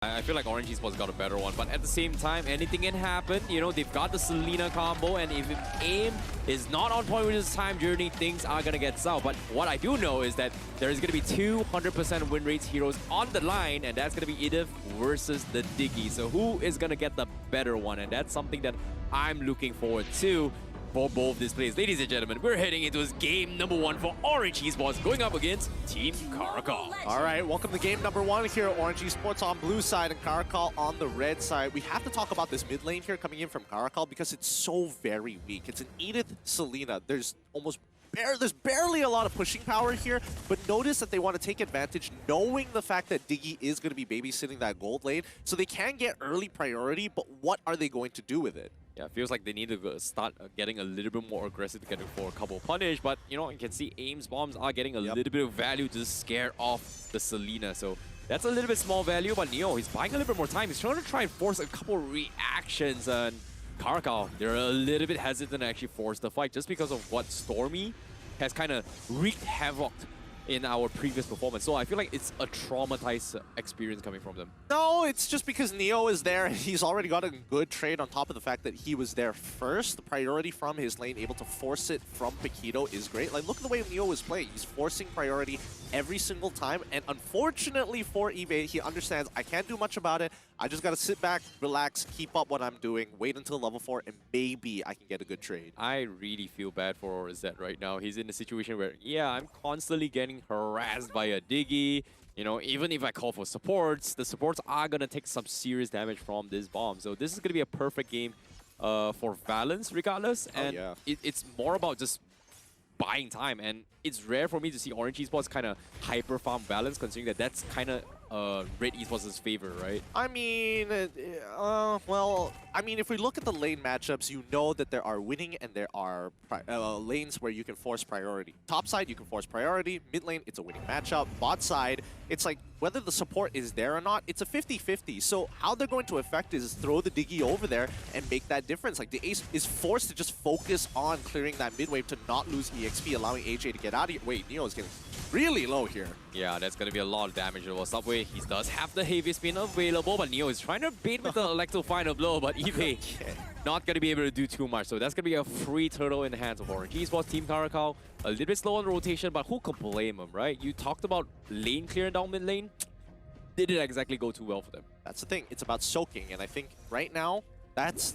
I feel like Orange Esports got a better one, but at the same time, anything can happen. You know, they've got the Selena combo, and if aim is not on point with his time journey, things are going to get south. But what I do know is that there is going to be 200% win rates heroes on the line, and that's going to be Edith versus the Diggy. So who is going to get the better one? And that's something that I'm looking forward to for both displays. Ladies and gentlemen, we're heading into this game number 1 for Orange Esports going up against Team CARACAL. All right, welcome to game number 1 here at Orange Esports on blue side and CARACAL on the red side. We have to talk about this mid lane here coming in from CARACAL because it's so very weak. It's an Edith Selena. There's barely a lot of pushing power here, but notice that they want to take advantage knowing the fact that Diggy is going to be babysitting that gold lane, so they can get early priority, but what are they going to do with it? Yeah, it feels like they need to start getting a little bit more aggressive to get it for a couple of punish, but you know, you can see Aim's bombs are getting a little bit of value to scare off the Selena, so that's a little bit small value, but Neo, he's buying a little bit more time. He's trying to try and force a couple reactions, and CARACAL, they're a little bit hesitant to actually force the fight just because of what Stormy has kind of wreaked havoc in our previous performance. So I feel like it's a traumatized experience coming from them. No, it's just because Neo is there and he's already got a good trade on top of the fact that he was there first. The priority from his lane, able to force it from Paquito is great. Like, look at the way Neo is playing. He's forcing priority every single time, and unfortunately for Eve, he understands I can't do much about it. I just gotta sit back, relax, keep up what I'm doing, wait until level 4, and maybe I can get a good trade. I really feel bad for Zed right now. He's in a situation where, yeah, I'm constantly getting harassed by a Diggy. You know, even if I call for supports, the supports are gonna take some serious damage from this bomb. So this is gonna be a perfect game for Valence regardless, and it's more about just buying time, and it's rare for me to see Orange Esports kind of hyper farm Balance, considering that that's kind of Red Esports' favor, right? I mean, well, I mean, if we look at the lane matchups, you know that there are winning and there are lanes where you can force priority. Top side, you can force priority. Mid lane, it's a winning matchup. Bot side, it's like whether the support is there or not, it's a 50-50. So how they're going to affect is throw the Diggy over there and make that difference. Like, the Ace is forced to just focus on clearing that mid wave to not lose EXP, allowing AJ to get out of here. Wait, Neo is getting really low here. Yeah, that's going to be a lot of damage over Subway. He does have the heavy spin available, but Neo is trying to bait with the Electro final blow, but Eve not going to be able to do too much. So that's going to be a free turtle in the hands of Orange Esports. Team CARACAL, a little bit slow on the rotation, but who can blame him, right? You talked about lane clear down mid lane. Didn't exactly go too well for them. That's the thing. It's about soaking, and I think right now, that's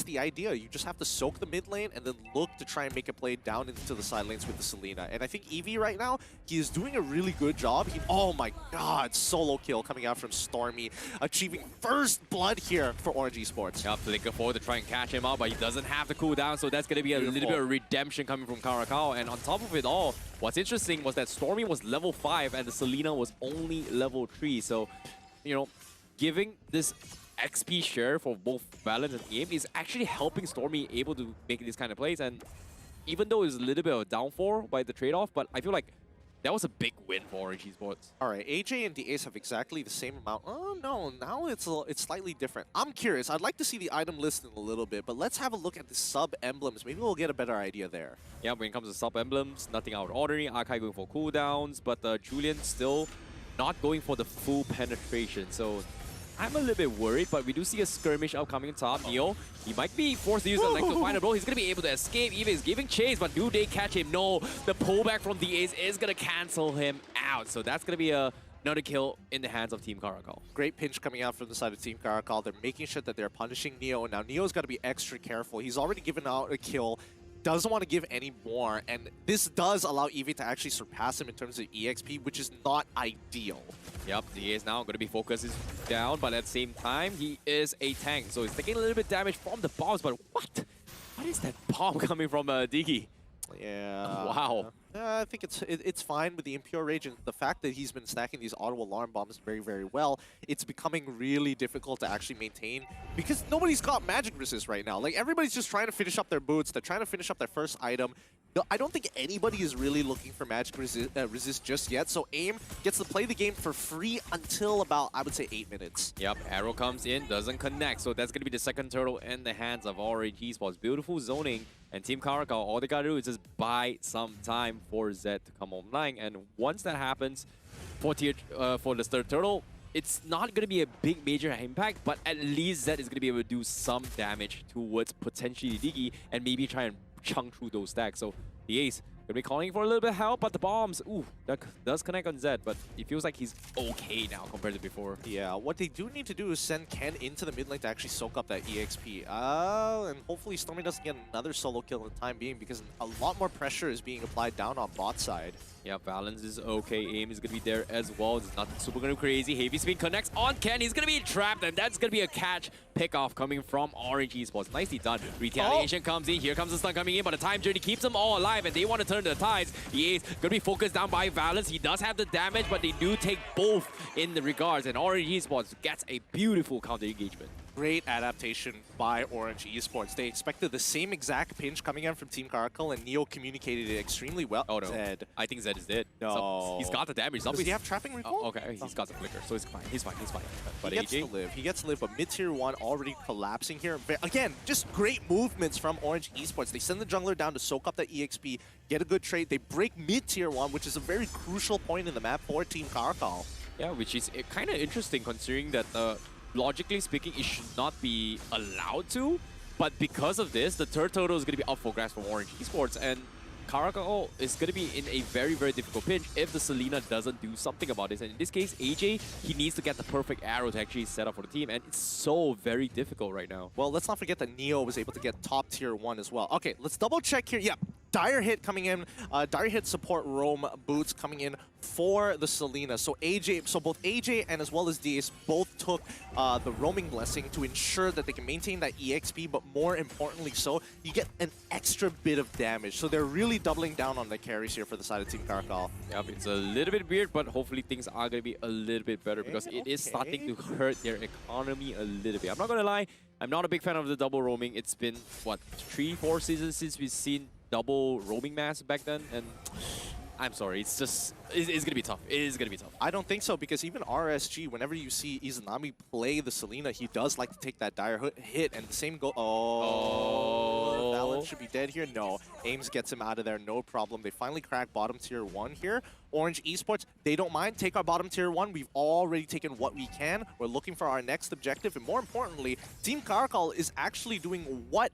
the idea. You just have to soak the mid lane and then look to try and make a play down into the side lanes with the Selena. And I think Eevee right now, he is doing a really good job. Oh my god, solo kill coming out from Stormy, achieving first blood here for Orange Esports. Yeah, Flicker forward to try and catch him out, but he doesn't have the cooldown, so that's going to be a little bit of redemption coming from CARACAL. And on top of it all, what's interesting was that Stormy was level 5 and the Selena was only level 3. So, you know, giving this XP share for both Valence and Aim is actually helping Stormy able to make these kind of plays. And even though it's a little bit of a downfall by the trade-off, but I feel like that was a big win for Orange Esports. All right, AJ and the Ace have exactly the same amount. Oh no, now it's slightly different. I'm curious. I'd like to see the item list in a little bit, but let's have a look at the sub-emblems. Maybe we'll get a better idea there. Yeah, when it comes to sub-emblems, nothing out of ordinary. Arkai going for cooldowns, but Julian still not going for the full penetration. So I'm a little bit worried, but we do see a skirmish upcoming top. Neo, he might be forced to use the Electro final blow. He's going to be able to escape. Eve is giving chase, but do they catch him? No, the pullback from the Ace is going to cancel him out. So that's going to be another kill in the hands of Team CARACAL. Great pinch coming out from the side of Team CARACAL. They're making sure that they're punishing Neo. Now, Neo's got to be extra careful. He's already given out a kill. Doesn't want to give any more, and this does allow Eevee to actually surpass him in terms of EXP, which is not ideal. Yep, he is now going to be focused down, but at the same time, he is a tank, so he's taking a little bit damage from the bombs, but what? What is that bomb coming from Diggy? Yeah. Wow. I think it's fine with the Impure Rage, and the fact that he's been stacking these auto alarm bombs very, very well. It's becoming really difficult to actually maintain because nobody's got magic resist right now. Like, everybody's just trying to finish up their boots. They're trying to finish up their first item. I don't think anybody is really looking for magic resist just yet, so Aim gets to play the game for free until about, I would say, 8 minutes. Yep, arrow comes in, doesn't connect, so that's going to be the second turtle in the hands of Orange Esports. Beautiful zoning, and Team CARACAL, all they got to do is just buy some time for Zed to come online, and once that happens, for the third turtle, it's not going to be a big major impact, but at least Zed is going to be able to do some damage towards potentially Diggy and maybe try and chunk through those stacks. So the Ace going to be calling for a little bit of help, but the bombs, ooh, that does connect on Zed, but it feels like he's okay now compared to before. Yeah, what they do need to do is send Ken into the mid lane to actually soak up that EXP. And hopefully Stormy doesn't get another solo kill in the time being, because a lot more pressure is being applied down on bot side. Yeah, balance is okay. Aim is going to be there as well. It's nothing super going to crazy. Heavy Spin connects on Ken. He's going to be trapped, and that's going to be a catch pick-off coming from Orange Esports. Nicely done. Retaliation comes in. Here comes the stun coming in, but the time journey keeps them all alive, and they want to turn the tides. The Ace going to be focused down by Valence. He does have the damage, but they do take both in the regards, and Orange Esports gets a beautiful counter engagement. Great adaptation by Orange Esports. They expected the same exact pinch coming in from Team CARACAL, and Neo communicated it extremely well. Oh no, Zed. I think Zed is dead. No. So he's got the damage. Does he have trapping recall? Oh, okay, he's got the flicker, so he's fine. He's fine. But he gets AJ? to live. He gets to live, but mid-tier 1 already collapsing here. Again, just great movements from Orange Esports. They send the jungler down to soak up that EXP, get a good trade. They break mid-tier 1, which is a very crucial point in the map for Team CARACAL. Yeah, which is kind of interesting considering that logically speaking, it should not be allowed to. But because of this, the third total is going to be up for grabs from Orange Esports, and CARACAL is going to be in a very, very difficult pinch if the Selena doesn't do something about this. And in this case, AJ, he needs to get the perfect arrow to actually set up for the team, and it's so very difficult right now. Well, let's not forget that Neo was able to get top tier 1 as well. Okay, let's double check here. Yeah, Dire Hit coming in. Dire Hit support roam boots coming in for the Selena. So both AJ and as well as DS both took the roaming blessing to ensure that they can maintain that EXP, but more importantly so, you get an extra bit of damage. So they're really doubling down on the carries here for the side of Team CARACAL. Yep, it's a little bit weird, but hopefully things are going to be a little bit better because it is starting to hurt their economy a little bit. I'm not going to lie, I'm not a big fan of the double roaming. It's been, what, 3-4 seasons since we've seen double roaming mass back then, and I'm sorry, it's going to be tough. It is going to be tough. I don't think so, because even RSG, whenever you see Izanami play the Selena, he does like to take that Dire hit, and the same go. Oh, Valence should be dead here. No, Ames gets him out of there, no problem. They finally crack bottom tier 1 here. Orange Esports, they don't mind. Take our bottom tier 1. We've already taken what we can. We're looking for our next objective, and more importantly, Team CARACAL is actually doing what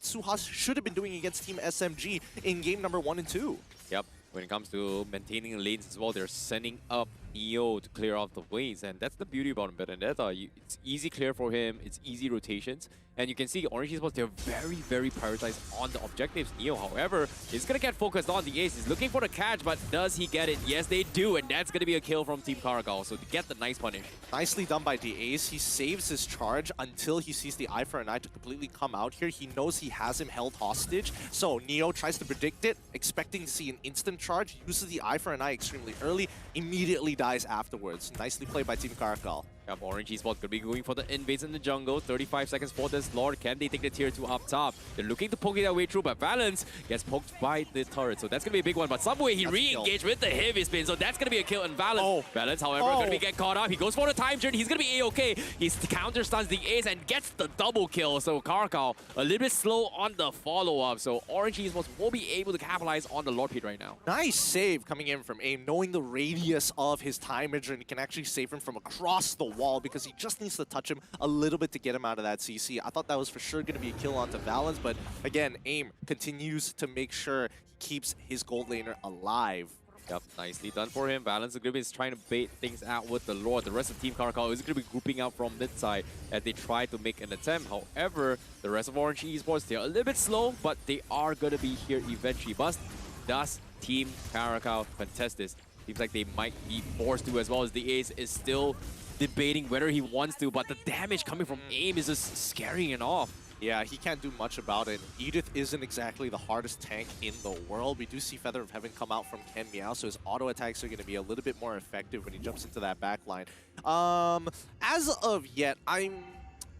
Suhas should have been doing against Team SMG in game number 1 and 2. Yep. When it comes to maintaining lanes as well, they're sending up Neo to clear off the ways, and that's the beauty about Vendetta. It's easy clear for him, it's easy rotations, and you can see Orange Esports, they're very, very prioritized on the objectives. Neo, however, is going to get focused on the Ace. He's looking for the catch, but does he get it? Yes, they do, and that's going to be a kill from Team CARACAL, so to get the nice punish. Nicely done by the Ace. He saves his charge until he sees the Eye for an Eye to completely come out here. He knows he has him held hostage, so Neo tries to predict it, expecting to see an instant charge, uses the Eye for an Eye extremely early, immediately dies afterwards. Nicely played by Team CARACAL. Orange Esports going to be going for the invades in the jungle. 35 seconds for this Lord. Can they take the tier 2 up top? They're looking to poke their way through, but Valence gets poked by the turret. So that's going to be a big one. But some way he re-engaged with the heavy spin. So that's going to be a kill on Valence. Valence, however, going to get caught up. He goes for the time journey. He's going to be A-OK. He counter stuns the Ace and gets the double kill. So CARACAL a little bit slow on the follow-up. So Orange Esports won't be able to capitalize on the Lord Pit right now. Nice save coming in from AIM, knowing the radius of his time journey can actually save him from across the wall, because he just needs to touch him a little bit to get him out of that CC. I thought that was for sure going to be a kill onto Valence, but again, AIM continues to make sure he keeps his gold laner alive. Yep, nicely done for him. Valence is trying to bait things out with the Lord. The rest of Team CARACAL is going to be grouping out from mid side as they try to make an attempt. However, the rest of Orange Esports, they're a little bit slow, but they are going to be here eventually. But does Team CARACAL contest this? Seems like they might be forced to, as well as the Ace is still debating whether he wants to, but the damage coming from AIM is just scaring it off. Yeah, he can't do much about it. Edith isn't exactly the hardest tank in the world. We do see Feather of Heaven come out from Ken Meow, so his auto attacks are going to be a little bit more effective when he jumps into that back line. As of yet, I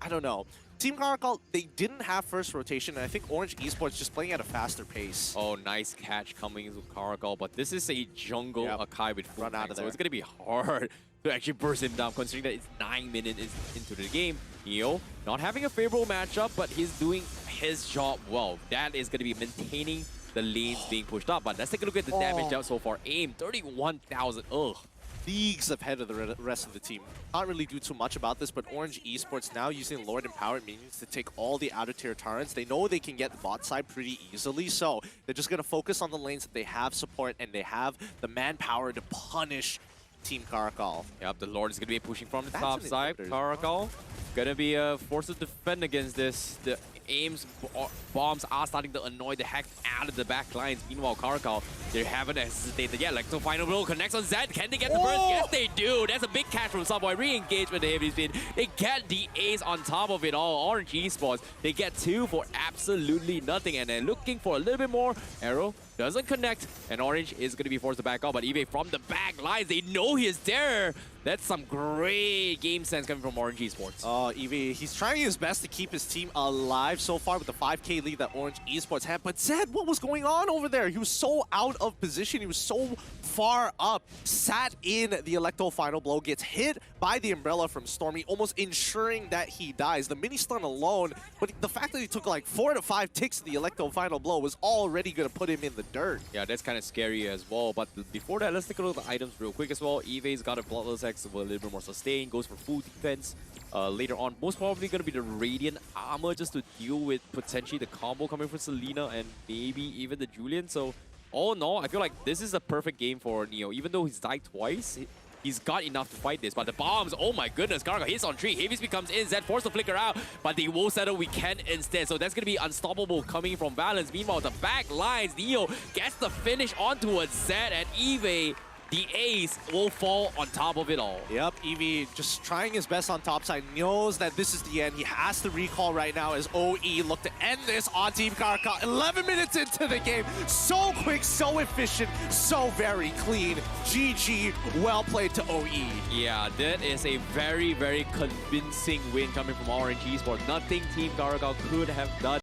don't know. Team CARACAL, they didn't have first rotation, and I think Orange Esports just playing at a faster pace. Oh, nice catch coming with CARACAL, but this is a jungle Akai with full Run out tank, of so there. it's going to be hard to actually burst him down, considering that it's 9 minutes into the game. Neo, not having a favorable matchup, but he's doing his job well. That is going to be maintaining the lanes being pushed up. But let's take a look at the damage dealt so far. AIM, 31,000. Ugh. leagues ahead of the rest of the team. Can't really do too much about this, but Orange Esports now using Lord Empowered Minions to take all the outer tier turrets. They know they can get the bot side pretty easily, so they're just going to focus on the lanes that they have support and they have the manpower to punish Team CARACAL. Yep, the Lord is going to be pushing from the top side. CARACAL going to be forced to defend against this. The aims bombs are starting to annoy the heck out of the back lines. Meanwhile, CARACAL, they haven't hesitated yet. Like, so final blow connects on Zed. Can they get the burst? Yes, they do. That's a big catch from Subway. Re-engagement, the heavy speed. They get the ace on top of it all. Orange Esports, they get 2 for absolutely nothing. And they're looking for a little bit more. Arrow doesn't connect, and Orange is going to be forced to back off. But Eve from the back lines, they know he is there. That's some great game sense coming from Orange Esports. Oh, Eve, he's trying his best to keep his team alive so far with the 5K lead that Orange Esports had. But Zed, what was going on over there? He was so out of position. He was so far up, sat in the Electo final blow, gets hit by the umbrella from Stormy, almost ensuring that he dies. The mini stun alone, but the fact that he took like 4 to 5 ticks to the Electo final blow was already going to put him in the dirt. Yeah, that's kind of scary as well. But before that, let's take a look at the items real quick as well. Eve's got a Bloodless X with a little bit more sustain, goes for full defense. Later on, most probably going to be the Radiant Armor just to deal with potentially the combo coming from Selena and maybe even the Julian. So, all in all, I feel like this is a perfect game for Neo. Even though he's died twice, he's got enough to fight this. But the bombs, oh my goodness, CARACAL hits on 3. Havis becomes in, Zed forced to flicker out, but they will settle Weekend instead. So that's going to be unstoppable coming from Valence. Meanwhile, the back lines, Neo gets the finish onto a Zed, and Eve, the ace, will fall on top of it all. Yep, Eevee just trying his best on top side, knows that this is the end. He has to recall right now as OE look to end this on Team CARACAL. 11 minutes into the game. So quick, so efficient, so very clean. GG, well played to OE. Yeah, that is a very, very convincing win coming from Orange Esports. Nothing Team CARACAL could have done.